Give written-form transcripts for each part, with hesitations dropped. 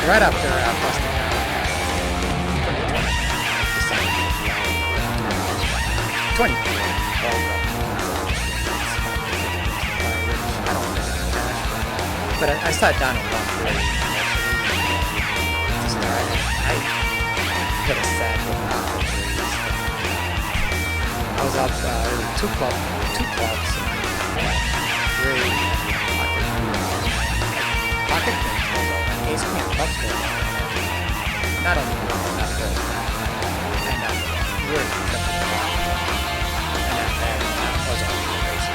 right after busting out from the 20. I don't think it's cash, but I sat down and won three. To start, I hit a set with I was up two clubs, three pocket things was open, ace queen clubs was open, not only not good, and really triple and that was all crazy.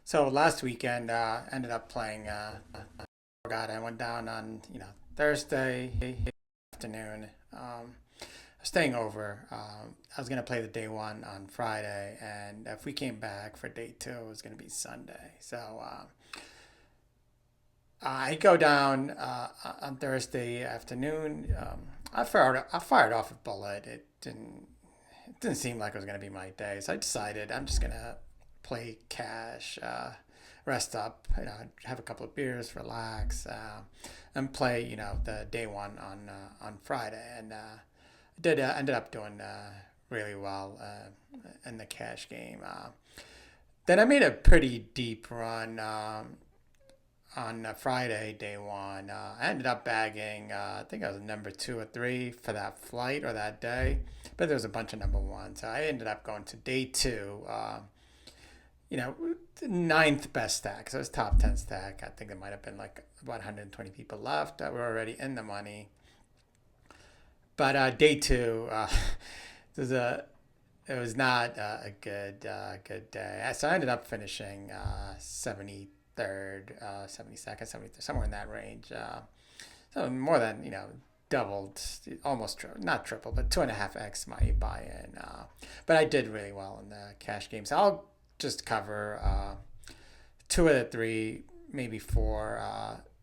So last weekend, ended up playing Borgata. I went down on Thursday afternoon. Staying over. I was gonna play the day one on Friday, and if we came back for day two, it was gonna be Sunday. So I go down on Thursday afternoon. I fired off a bullet. It didn't seem like it was gonna be my day, so I decided I'm just gonna play cash, rest up, have a couple of beers, relax, and play, the day one on Friday, and did ended up doing really well in the cash game. Then I made a pretty deep run on Friday, day one. I ended up bagging, I think I was number two or three for that flight or that day, but there was a bunch of number ones. So I ended up going to day two. You know, ninth best stack. So it was top 10 stack. I think there might have been like about 120 people left that were already in the money. But day two, there's a it was not a good day. So I ended up finishing 73rd, 72nd, 73rd, somewhere in that range. So more than doubled, almost not triple, but 2.5x my buy-in. But I did really well in the cash games. So I'll just cover two of the three, maybe four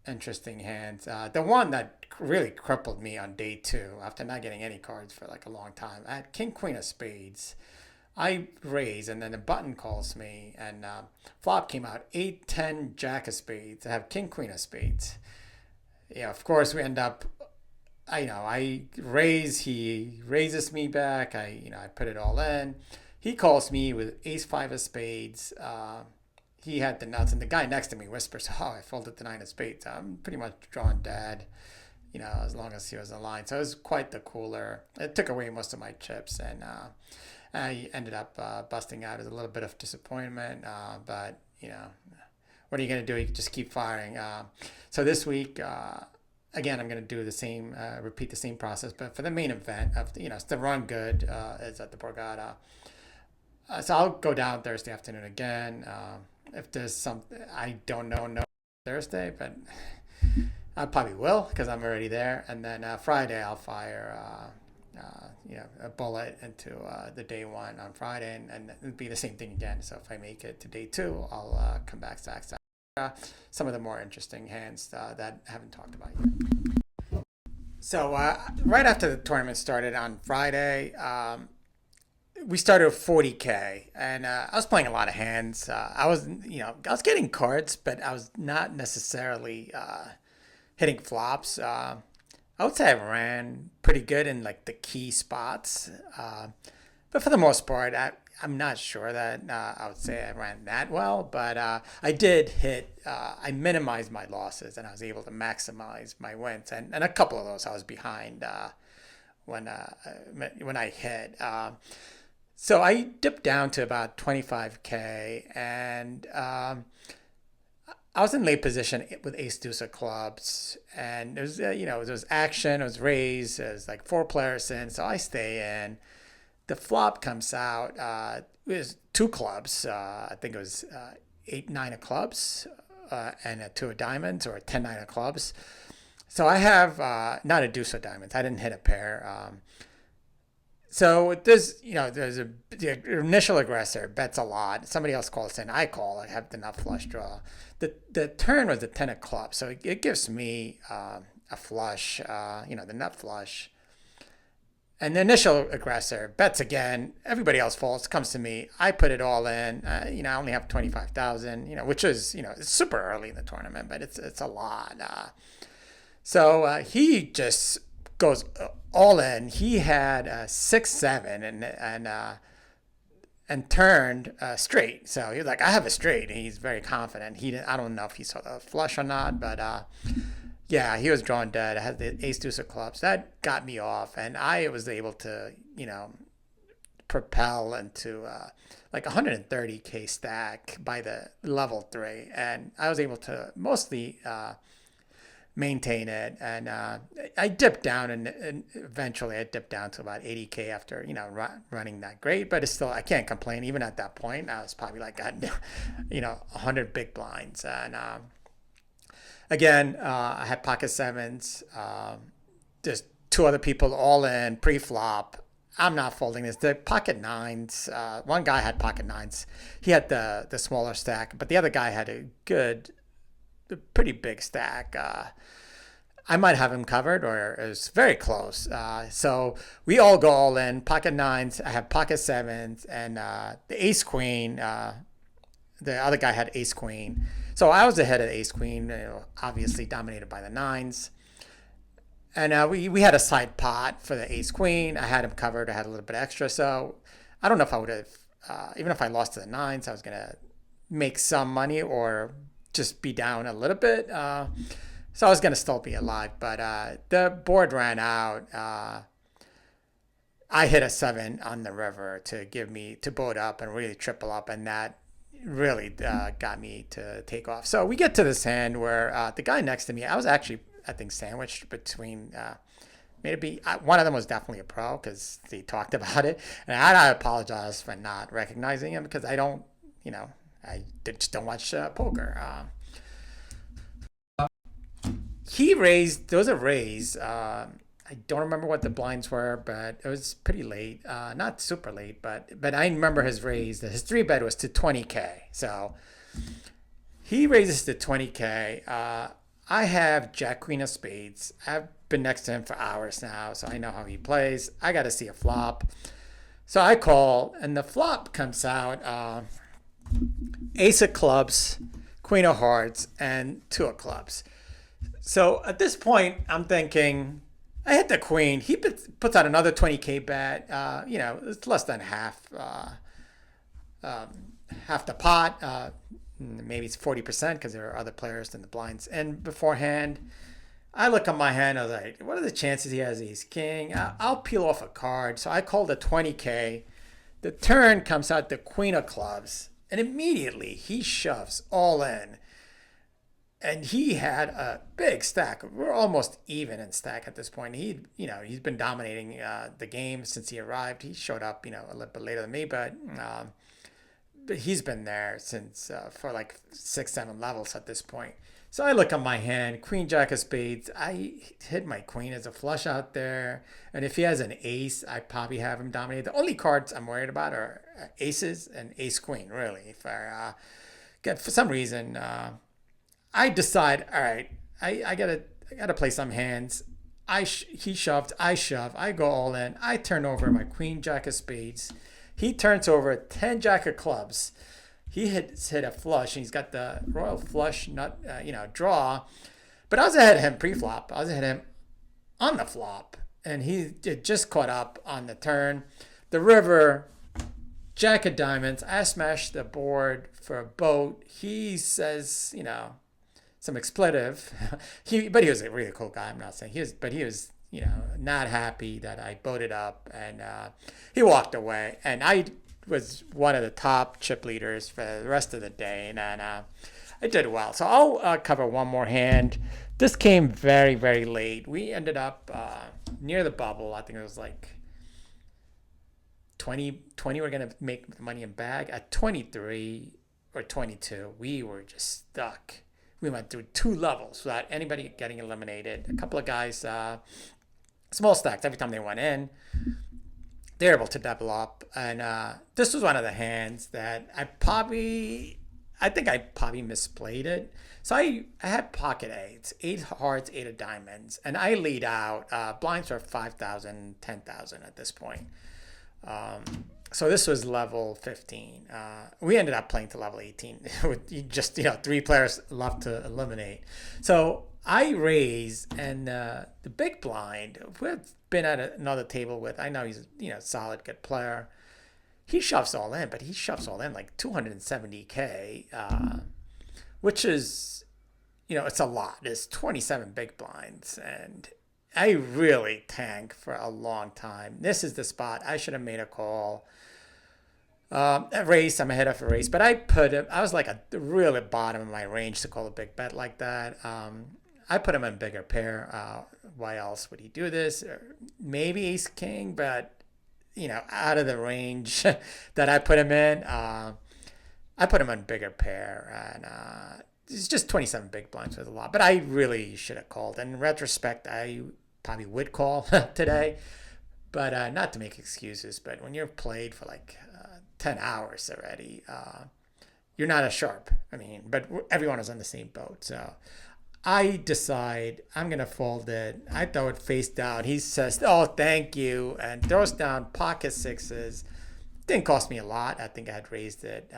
interesting hands. The one that really crippled me on day two, after not getting any cards for like a long time, I had King Queen of Spades. I raise, and then the button calls me, and flop came out 8, 10, Jack of Spades. I have King Queen of Spades. Yeah, of course we end up. I raise. He raises me back. I put it all in. He calls me with Ace Five of Spades. He had the nuts, and the guy next to me whispers, "Oh, I folded the Nine of Spades." I'm pretty much drawing dead, as long as he was in line. So it was quite the cooler. It took away most of my chips, and I ended up busting out as a little bit of disappointment. But what are you gonna do? You can just keep firing. So this week. Again, I'm going to do the same, repeat the same process, but for the main event of, it's the Run Good is at the Borgata. So I'll go down Thursday afternoon again, If there's something I don't know, no Thursday, but I probably will because I'm already there. And then Friday I'll fire a bullet into the day one on Friday, and it'll be the same thing again. So if I make it to day two, I'll come back to some of the more interesting hands that I haven't talked about yet. So right after the tournament started on Friday, we started with 40K, and I was playing a lot of hands. I was getting cards, but I was not necessarily hitting flops. I would say I ran pretty good in like the key spots, but for the most part, I'm not sure that I would say I ran that well. But I did hit. I minimized my losses, and I was able to maximize my wins. And a couple of those I was behind when uh, when I hit. So I dipped down to about 25K, and I was in late position with ace deuce of clubs, and there was action, it was raise, it was like four players in, so I stay in. The flop comes out. It was two clubs. I think it was eight nine of clubs, and a two of diamonds, or a 10 9 of clubs. So I have not a deuce of diamonds. I didn't hit a pair. So there's the initial aggressor bets a lot. Somebody else calls in. I call. I have the nut flush draw. The turn was the 10 of clubs, so it gives me a flush. The nut flush. And the initial aggressor bets again. Everybody else folds. Comes to me. I put it all in. I only have 25,000. Which is it's super early in the tournament, but it's a lot. So he just goes all in. He had 6 7 and turned straight. So he was like, I have a straight. And he's very confident. He didn't, I don't know if he saw the flush or not, but yeah, he was drawn dead. I had the ace deuce of clubs. That got me off, and I was able to propel into like 130K stack by the level three, and I was able to mostly maintain it. And I dipped down, and eventually I dipped down to about 80K after running that great. But it's still, I can't complain. Even at that point, I was probably like at 100 big blinds. And again, I had pocket sevens. There's two other people all in pre-flop. I'm not folding this. The pocket nines. One guy had pocket nines. He had the smaller stack, but the other guy had a pretty big stack. I might have him covered, or it was very close. So we all go all in. Pocket nines. I have pocket sevens, and the ace queen. The other guy had ace queen. So I was ahead of ace queen. Obviously dominated by the nines. And we had a side pot for the ace queen. I had him covered. I had a little bit extra. So I don't know if I would have, even if I lost to the nines, I was going to make some money or just be down a little bit. So I was going to still be alive. But the board ran out. I hit a 7 on the river to give me, to boat up and really triple up. And that really got me to take off. So we get to this hand where the guy next to me, I was actually, I think, sandwiched between maybe one of them was definitely a pro because he talked about it, and I apologize for not recognizing him because I don't, just don't watch poker. He raised. There was a raise. I don't remember what the blinds were, but it was pretty late. Not super late, but I remember his raise. His three bet was to 20K. So he raises to 20K. I have Jack Queen of Spades. I've been next to him for hours now, so I know how he plays. I got to see a flop. So I call, and the flop comes out Ace of Clubs, Queen of Hearts, and Two of Clubs. So at this point, I'm thinking, I hit the Queen. He puts out another 20K bet. It's less than half the pot. Maybe it's 40% because there are other players in the blinds. And beforehand, I look at my hand. I was like, what are the chances he has ace king? I'll peel off a card. So I called a 20K. The turn comes out the Queen of Clubs. And immediately he shoves all in. And he had a big stack. We're almost even in stack at this point. He's been dominating the game since he arrived. He showed up, a little bit later than me, but he's been there since for like 6, 7 levels at this point. So I look at my hand, Queen Jack of Spades. I hit my queen as a flush out there, and if he has an ace, I probably have him dominate. The only cards I'm worried about are aces and ace queen. Really, if I get for some reason, I decide, all right, I gotta play some hands. He shoved, I shove, I go all in. I turn over my Queen Jack of Spades. He turns over 10 Jack of Clubs. He hit a flush, and he's got the royal flush nut, draw. But I was ahead of him pre-flop. I was ahead of him on the flop, and he just caught up on the turn. The river, Jack of Diamonds. I smashed the board for a boat. He says, some expletive. But he was a really cool guy. I'm not saying he was, not happy that I boated up, and he walked away. And I was one of the top chip leaders for the rest of the day, and I did well. So I'll cover one more hand. This came very, very late. We ended up near the bubble. I think it was like 20 we're going to make the money in bag. At 23 or 22, we were just stuck. We went through 2 levels without anybody getting eliminated. A couple of guys, small stacks, every time they went in, they're able to double up. And this was one of the hands that I think I probably misplayed it. So I had pocket eights, 8 hearts, 8 of diamonds. And I lead out. Blinds were 5,000, 10,000 at this point. So this was level 15. We ended up playing to level 18. Just, 3 players left to eliminate. So I raise, and the big blind, we've been at another table with, I know he's solid, good player. He shoves all in, but he shoves all in like 270K, which is, it's a lot. There's 27 big blinds, and I really tank for a long time. This is the spot. I should have made a call. A race, I'm ahead of a race, but I was like at the really bottom of my range to call a big bet like that. I put him in bigger pair. Why else would he do this? Or maybe ace king, but out of the range that I put him in, I put him in bigger pair, and it's just 27 big blinds with a lot. But I really should have called. And in retrospect, I probably would call today, but not to make excuses. But when you're played for like 10 hours already, you're not as sharp. But everyone is on the same boat. So I decide I'm going to fold it. I throw it face down. He says, oh, thank you, and throws down pocket sixes. Didn't cost me a lot. I think I had raised it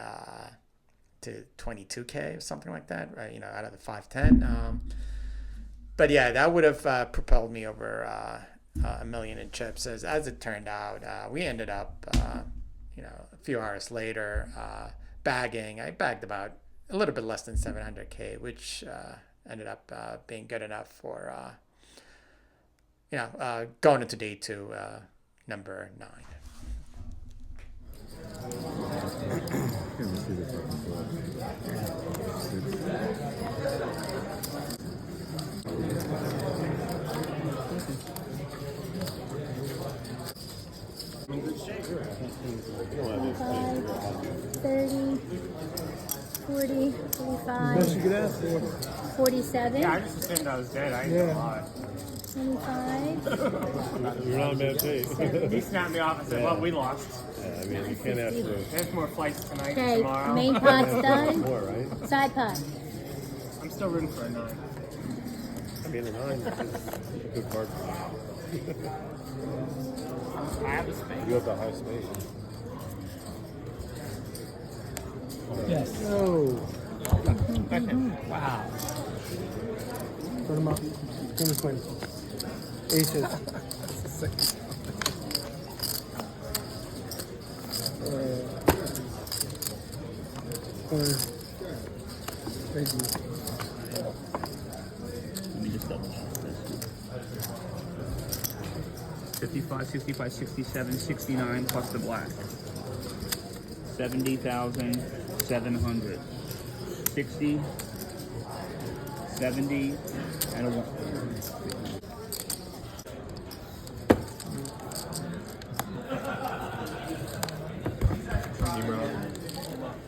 to 22K or something like that, right? Out of the 510. But yeah, that would have propelled me over $1 million in chips. As it turned out, we ended up, a few hours later, bagging. I bagged about a little bit less than 700K, which ended up being good enough for, going into day 2, number 9. $30, $40, $45, What you could ask for? $47, Yeah, I just assumed I was dead. I ain't gonna lie. $25, You're not a bad pace. He snapped me off and said, well, we lost. Yeah, you can't ask for There's more flights tonight, Okay, tomorrow. main pot's done. more, right? Side pot. I'm still rooting for a 9. A 9 is a good card. I have a spade. You have the high spade. Yes. No. Wow. Put them up. King of queen. Aces. Crazy. Let me just double check this. 55, 65, 67, 69 plus the black. 70,700. 60, 70, and a 1.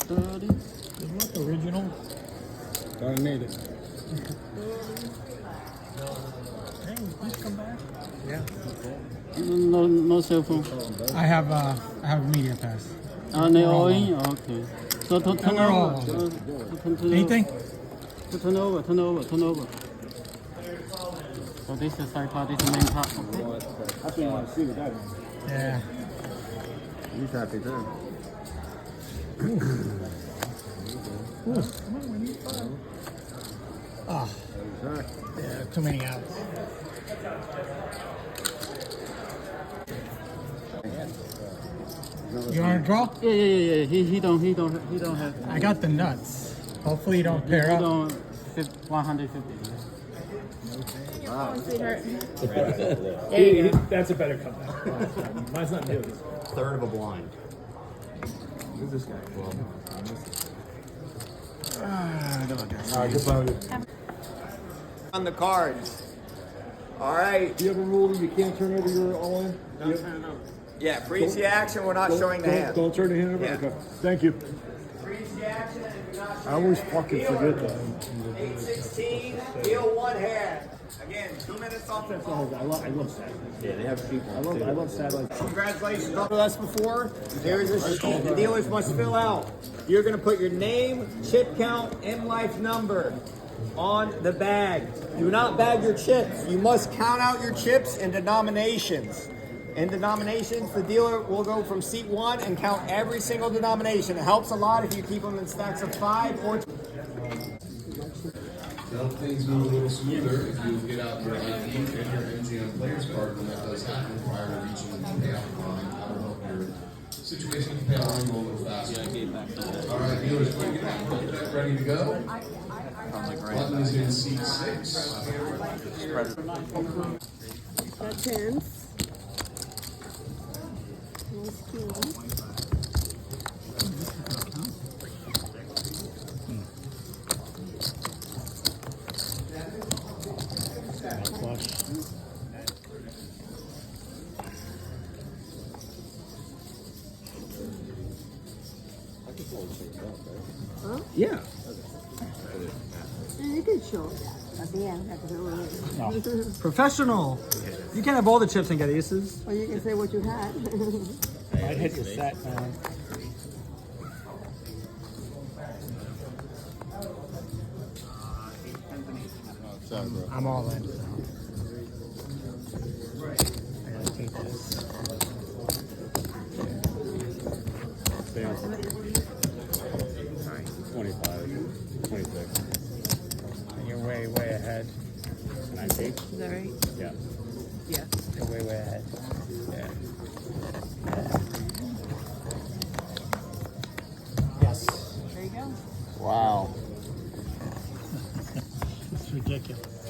30. Look original. Gotta need it. Hey, please come back. Yeah. No cell phone. I have a media pass. Okay. So to turn we're all over. on. Turn Anything? turn over. So this is side part, this is main part, okay? I think I want to see what that is. Yeah. He's happy too. Oh, yeah, too many outs. You want to draw? Yeah. He don't have. I got the nuts. Hopefully you don't pair He up. don't 150. That's a better comeback. Mine's not new. Third of a blind. Who's this guy? Alright, goodbye. On the cards. All right. Do you have a rule that you can't turn over your all-in? Yeah, freeze the action. We're not showing the hand. Don't turn the hand over? Yeah. Okay. Thank you. Freeze the action and do not show I always the hand. fucking Dealer. forget that. 816, deal one hand. Again, 2 minutes off the phone. I love satellites. Yeah, they have people. I love satellites. Congratulations on with us before. There is a sheet the dealers must fill out. You're going to put your name, chip count, and life number on the bag. Do not bag your chips. You must count out your chips in denominations. In denominations, the dealer will go from seat 1 and count every single denomination. It helps a lot if you keep them in stacks of 5 or To help things move a little smoother, if you get out your ID and your MGM player's card when that does happen prior to reaching the payout line, that'll help your situation with the payout line go a little faster. All right, dealers, when you get that ready to go, button is in seat 6. Got tens. Nice cube. Yeah. You can show that at the end. At the end. Professional. You can't have all the chips and get aces. Or you can say what you had. I'd hit the set, man. I'm all in. I gotta take this. 25, 26. And you're way ahead. 19? Is that right? Yeah. Yeah. You're way ahead. Yeah. Yes. There you go. Wow. It's ridiculous.